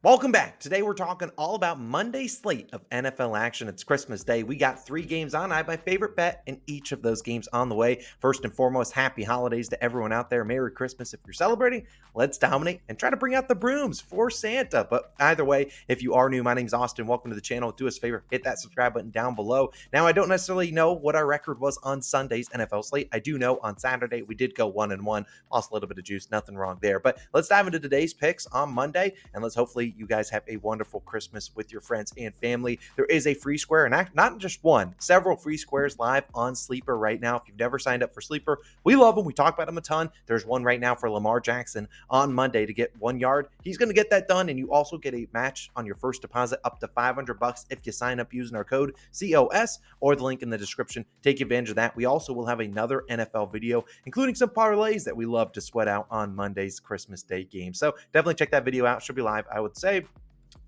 Welcome back. Today we're talking all about Monday's slate of NFL action. It's Christmas Day. We got 3 games on. I have my favorite bet in each of those games on the way. First and foremost, happy holidays to everyone out there. Merry Christmas if you're celebrating. Let's dominate and try to bring out the brooms for Santa. But either way, if you are new, my name's Austin. Welcome to the channel. Do us a favor, hit that subscribe button down below. Now, I don't necessarily know what our record was on Sunday's NFL slate. I do know on Saturday we did go 1-1. Lost a little bit of juice. Nothing wrong there. But let's dive into today's picks on Monday, and let's hopefully you guys have a wonderful Christmas with your friends and family. There is a free square, and not just one, several free squares live on Sleeper right now. If you've never signed up for Sleeper, we love them. We talk about them a ton. There's one right now for Lamar Jackson on Monday to get 1 yard. He's going to get that done, and you also get a match on your first deposit up to $500 if you sign up using our code COS or the link in the description. Take advantage of that. We also will have another NFL video, including some parlays that we love to sweat out on Monday's Christmas Day game. So definitely check that video out. Should be live, I would say.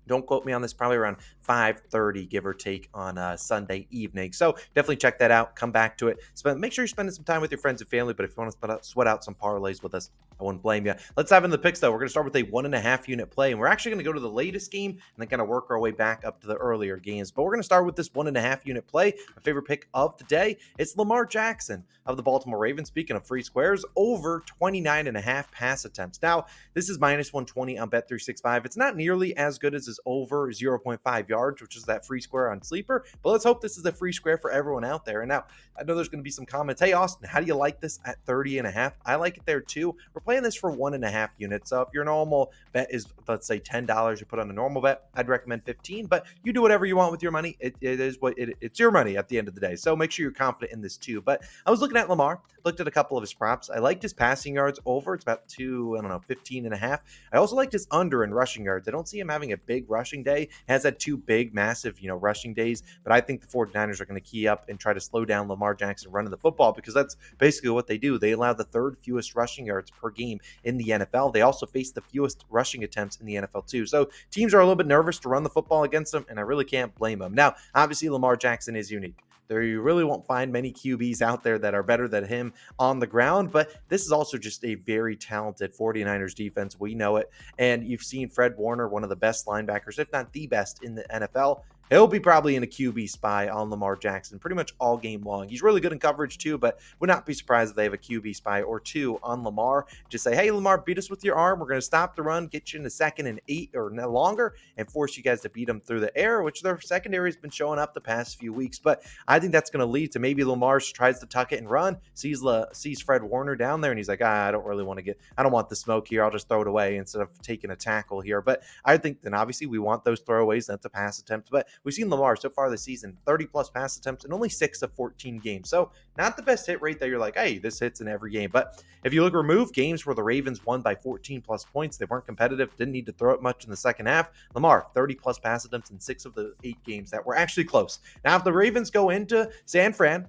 Don't quote me on this, probably around 5:30, give or take, on Sunday evening. So definitely check that out. Come back to it. Make sure you're spending some time with your friends and family. But if you want to sweat out some parlays with us, I wouldn't blame you. Let's dive into the picks, though. We're going to start with a 1.5 unit play. And we're actually going to go to the latest game and then kind of work our way back up to the earlier games. But we're going to start with this 1.5 unit play. My favorite pick of the day. It's Lamar Jackson of the Baltimore Ravens. Speaking of free squares, over 29.5 pass attempts. Now, this is minus 120 on Bet365. It's not nearly as good as his over 0.5 yards, which is that free square on Sleeper. But let's hope this is a free square for everyone out there. And now, I know there's going to be some comments. Hey, Austin, how do you like this at 30.5? I like it there too. We're playing this for 1.5 units. So if your normal bet is, let's say, $10, you put on a normal bet, I'd recommend 15. But you do whatever you want with your money. It's your money at the end of the day. So make sure you're confident in this too. But I was looking at Lamar, looked at a couple of his props. I liked his passing yards over. It's about 15.5. I also liked his under in rushing yards. I don't see him having a big rushing day. Has had 2 big, massive, rushing days. But I think the 49ers are going to key up and try to slow down Lamar Jackson running the football, because that's basically what they do. They allow the 3rd fewest rushing yards per game in the NFL. They also face the fewest rushing attempts in the NFL too. So teams are a little bit nervous to run the football against them, and I really can't blame them. Now, obviously, Lamar Jackson is unique. There, you really won't find many QBs out there that are better than him on the ground, but this is also just a very talented 49ers defense. We know it. And you've seen Fred Warner, one of the best linebackers, if not the best in the NFL. He'll be probably in a QB spy on Lamar Jackson pretty much all game long. He's really good in coverage too, but would not be surprised if they have a QB spy or 2 on Lamar. Just say, hey, Lamar, beat us with your arm. We're going to stop the run, get you in the 2nd and 8 or no longer, and force you guys to beat them through the air, which their secondary has been showing up the past few weeks. But I think that's going to lead to maybe Lamar tries to tuck it and run, sees Fred Warner down there, and he's like, I don't want the smoke here. I'll just throw it away instead of taking a tackle here. But I think then obviously we want those throwaways, that's a pass attempt. But we've seen Lamar so far this season, 30 plus pass attempts in only 6 of 14 games. So not the best hit rate that you're like, hey, this hits in every game. But if you remove games where the Ravens won by 14 plus points, they weren't competitive, didn't need to throw it much in the second half. Lamar, 30 plus pass attempts in 6 of the 8 games that were actually close. Now, if the Ravens go into San Fran,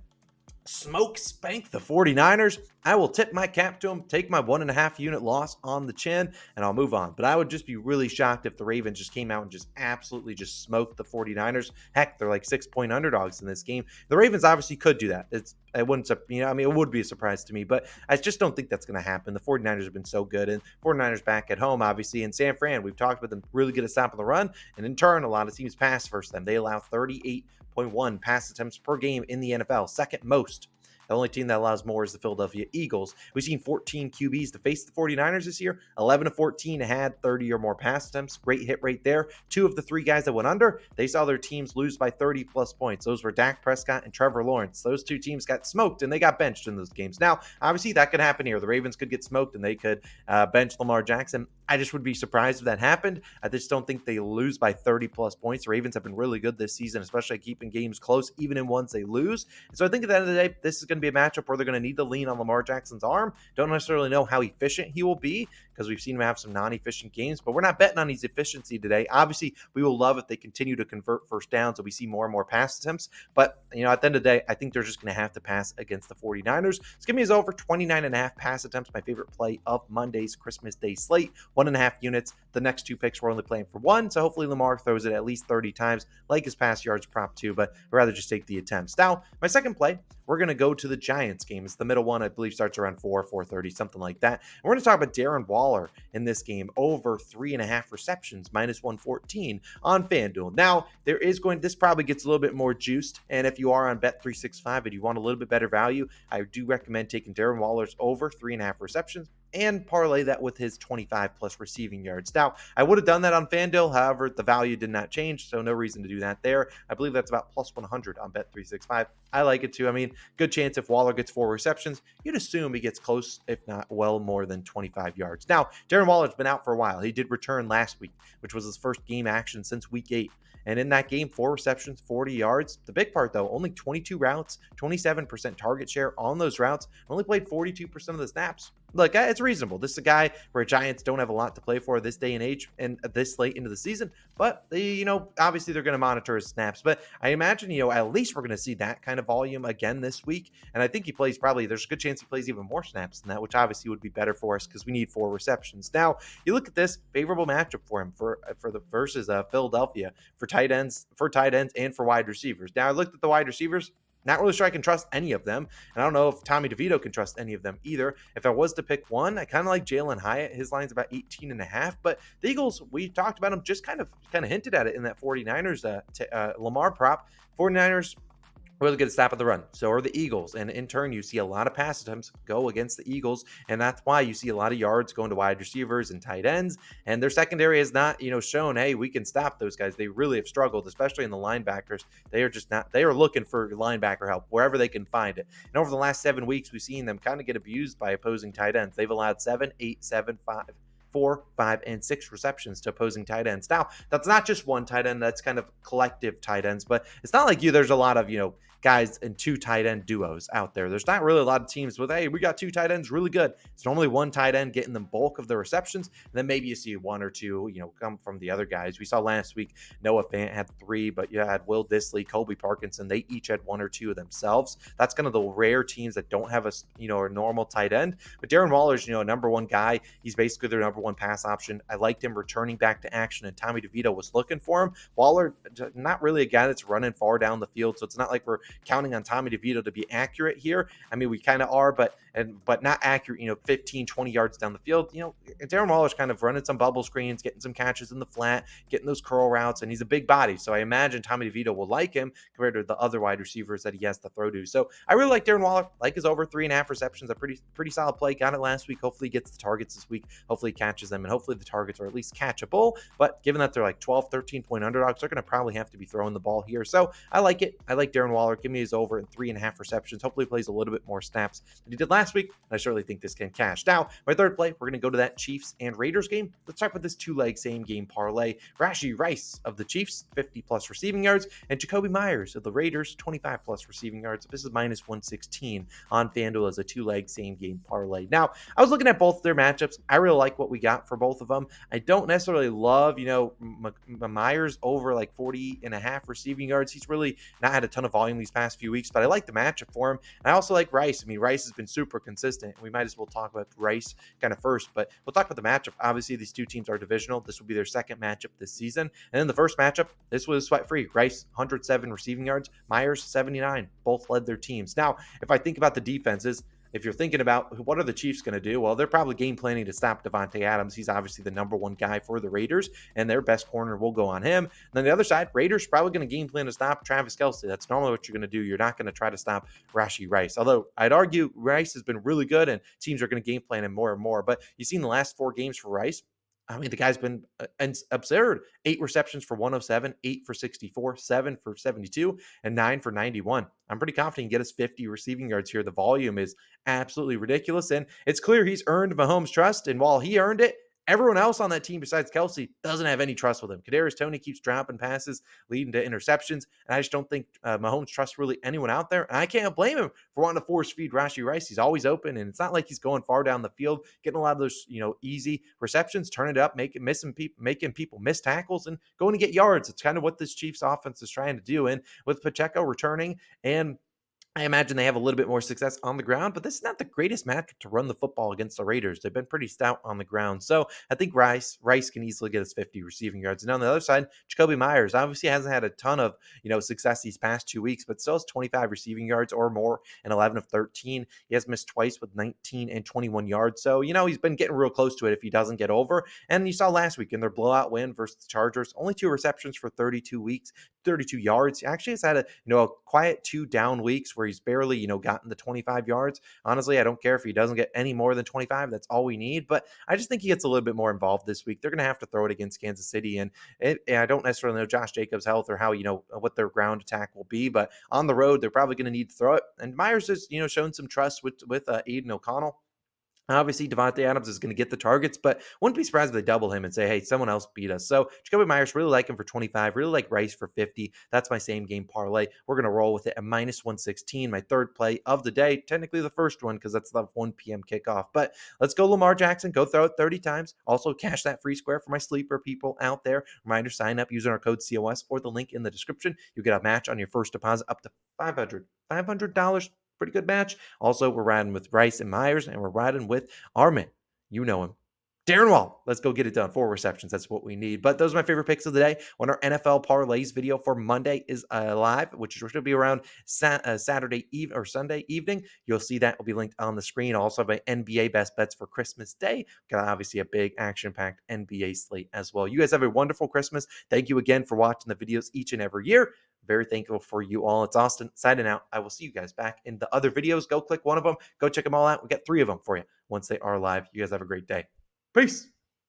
spank the 49ers, I will tip my cap to them, take my 1.5 unit loss on the chin, and I'll move on. But I would just be really shocked if the Ravens just came out and just absolutely just smoked the 49ers. Heck, they're like 6-point underdogs in this game. The Ravens obviously could do that. It would be a surprise to me, but I just don't think that's going to happen. The 49ers have been so good, and 49ers back at home, obviously, in San Fran. We've talked about them really good at stopping the run, and in turn, a lot of teams pass versus them. They allow 38.1 pass attempts per game in the NFL, second most. The only team that allows more is the Philadelphia Eagles. We've seen 14 QBs to face the 49ers this year. 11 of 14 had 30 or more pass attempts. Great hit rate there. 2 of the 3 guys that went under, they saw their teams lose by 30 plus points. Those were Dak Prescott and Trevor Lawrence. Those 2 teams got smoked and they got benched in those games. Now, obviously that could happen here. The Ravens could get smoked and they could bench Lamar Jackson. I just would be surprised if that happened. I just don't think they lose by 30 plus points. The Ravens have been really good this season, especially keeping games close, even in ones they lose. And so I think at the end of the day, this is going to be a matchup where they're going to need to lean on Lamar Jackson's arm. Don't necessarily know how efficient he will be, because we've seen him have some non-efficient games, but we're not betting on his efficiency today. Obviously, we will love if they continue to convert first downs, so we see more and more pass attempts. But, at the end of the day, I think they're just going to have to pass against the 49ers. Let's give me his over 29.5 pass attempts, my favorite play of Monday's Christmas Day slate. 1.5 units. The next 2 picks we're only playing for 1, so hopefully Lamar throws it at least 30 times, like his pass yards prop too, but I'd rather just take the attempts. Now, my second play, we're going to go to the Giants game. It's the middle one, I believe, starts around 4:30, something like that. And we're going to talk about Darren Waller in this game, over 3.5 receptions, -114 on FanDuel. Now, this probably gets a little bit more juiced. And if you are on Bet365 and you want a little bit better value, I do recommend taking Darren Waller's over 3.5 receptions and parlay that with his 25 plus receiving yards. Now, I would have done that on FanDuel. However, the value did not change, so no reason to do that there. I believe that's about plus 100 on Bet365. I like it too. I mean, good chance if Waller gets 4 receptions, you'd assume he gets close, if not well more than 25 yards. Now, Darren Waller's been out for a while. He did return last week, which was his first game action since week 8. And in that game, 4 receptions, 40 yards. The big part, though, only 22 routes, 27% target share on those routes. Only played 42% of the snaps. Look, it's reasonable. This is a guy where Giants don't have a lot to play for this day and age and this late into the season. But, obviously they're going to monitor his snaps. But I imagine, at least we're going to see that kind of volume again this week. And I think there's a good chance he plays even more snaps than that, which obviously would be better for us because we need 4 receptions. Now, you look at this favorable matchup for him versus Philadelphia for tight ends and for wide receivers. Now, I looked at the wide receivers. Not really sure I can trust any of them. And I don't know if Tommy DeVito can trust any of them either. If I was to pick one, I kind of like Jalen Hyatt. His line's about 18.5. But the Eagles, we talked about them, just kind of hinted at it in that 49ers Lamar prop. 49ers really good to stop at the run. So are the Eagles. And in turn, you see a lot of pass attempts go against the Eagles. And that's why you see a lot of yards going to wide receivers and tight ends. And their secondary has not, shown, hey, we can stop those guys. They really have struggled, especially in the linebackers. They are looking for linebacker help wherever they can find it. And over the last 7 weeks, we've seen them kind of get abused by opposing tight ends. They've allowed 7, 8, 7, 5. 4, 5, and 6 receptions to opposing tight ends. Now, that's not just one tight end. That's kind of collective tight ends, but it's not like there's a lot of, guys and 2 tight end duos out there. There's not really a lot of teams with, hey, we got 2 tight ends, really good. It's normally one tight end getting the bulk of the receptions. And then maybe you see 1 or 2, come from the other guys. We saw last week, Noah Fant had 3, but you had Will Dissly, Colby Parkinson. They each had 1 or 2 of themselves. That's kind of the rare teams that don't have a normal tight end. But Darren Waller's, number 1 guy. He's basically their number 1 pass option. I liked him returning back to action, and Tommy DeVito was looking for him. Waller, not really a guy that's running far down the field, so it's not like we're counting on Tommy DeVito to be accurate here. I mean, we kind of are, but not accurate, 15, 20 yards down the field. Darren Waller's kind of running some bubble screens, getting some catches in the flat, getting those curl routes, and he's a big body. So I imagine Tommy DeVito will like him compared to the other wide receivers that he has to throw to. So I really like Darren Waller, like his over 3.5 receptions, a pretty solid play. Got it last week. Hopefully he gets the targets this week. Hopefully he catches them, and hopefully the targets are at least catchable. But given that they're like 12, 13 point underdogs, they're going to probably have to be throwing the ball here. So I like it. I like Darren Waller. Give me his over in 3.5 receptions. Hopefully he plays a little bit more snaps than he did last week. And I certainly think this can cash. Now, my third play, we're going to go to that Chiefs and Raiders game. Let's start with this 2-leg same game parlay. Rashee Rice of the Chiefs, 50 plus receiving yards, and Jacoby Myers of the Raiders, 25 plus receiving yards. This is -116 on FanDuel as a 2-leg same game parlay. Now, I was looking at both their matchups. I really like what we got for both of them. I don't necessarily love, Myers over like 40.5 receiving yards. He's really not had a ton of volume these past few weeks, but I like the matchup for him. And I also like Rice. I mean, Rice has been super consistent. We might as well talk about Rice kind of first, but we'll talk about the matchup. Obviously, these 2 teams are divisional. This will be their second matchup this season. And then the first matchup, this was sweat-free. Rice, 107 receiving yards. Myers, 79. Both led their teams. Now, if I think about the defenses, if you're thinking about what are the Chiefs going to do, well, they're probably game planning to stop Devontae Adams. He's obviously the number 1 guy for the Raiders, and their best corner will go on him. And then the other side, Raiders probably going to game plan to stop Travis Kelce. That's normally what you're going to do. You're not going to try to stop Rashee Rice. Although I'd argue Rice has been really good, and teams are going to game plan him more and more. But you've seen the last 4 games for Rice. I mean, the guy's been absurd. 8 receptions for 107, 8 for 64, 7 for 72, and 9 for 91. I'm pretty confident he can get us 50 receiving yards here. The volume is absolutely ridiculous, and it's clear he's earned Mahomes' trust, and while he earned it, everyone else on that team besides Kelce doesn't have any trust with him. Kadarius Toney keeps dropping passes, leading to interceptions, and I just don't think Mahomes trusts really anyone out there. And I can't blame him for wanting to force feed Rashee Rice. He's always open, and it's not like he's going far down the field, getting a lot of those easy receptions, turning it up, making people miss tackles, and going to get yards. It's kind of what this Chiefs offense is trying to do. And with Pacheco returning and I imagine they have a little bit more success on the ground, but this is not the greatest matchup to run the football against the Raiders. They've been pretty stout on the ground. So I think Rice can easily get his 50 receiving yards. And on the other side, Jacoby Myers obviously hasn't had a ton of success these past 2 weeks, but still has 25 receiving yards or more and 11 of 13. He has missed twice with 19 and 21 yards. So, he's been getting real close to it if he doesn't get over. And you saw last week in their blowout win versus the Chargers, only 2 receptions for 32 yards. He actually has had a quiet 2 down weeks where he's barely, gotten the 25 yards. Honestly, I don't care if he doesn't get any more than 25. That's all we need. But I just think he gets a little bit more involved this week. They're going to have to throw it against Kansas City. And I don't necessarily know Josh Jacobs' health or how, what their ground attack will be. But on the road, they're probably going to need to throw it. And Myers has, shown some trust with Aiden O'Connell. Obviously, Devontae Adams is going to get the targets, but wouldn't be surprised if they double him and say, hey, someone else beat us. So Jacoby Myers, really like him for 25, really like Rice for 50. That's my same game parlay. We're going to roll with it at minus 116, my third play of the day. Technically the first one because that's the 1 p.m. kickoff. But let's go Lamar Jackson. Go throw it 30 times. Also cash that free square for my sleeper people out there. Reminder, sign up using our code COS or the link in the description. You get a match on your first deposit up to $500. Pretty good match. Also, we're riding with Rice and Myers, and we're riding with our man. You know him. Darren Waller. Let's go get it done. 4 receptions. That's what we need. But those are my favorite picks of the day. When our NFL parlays video for Monday is live, which is going to be around Saturday eve or Sunday evening, you'll see that will be linked on the screen. Also, my NBA best bets for Christmas Day. Got obviously a big action-packed NBA slate as well. You guys have a wonderful Christmas. Thank you again for watching the videos each and every year. Very thankful for you all. It's Austin signing out. I will see you guys back in the other videos. Go click one of them. Go check them all out. We got 3 of them for you once they are live. You guys have a great day. Peace.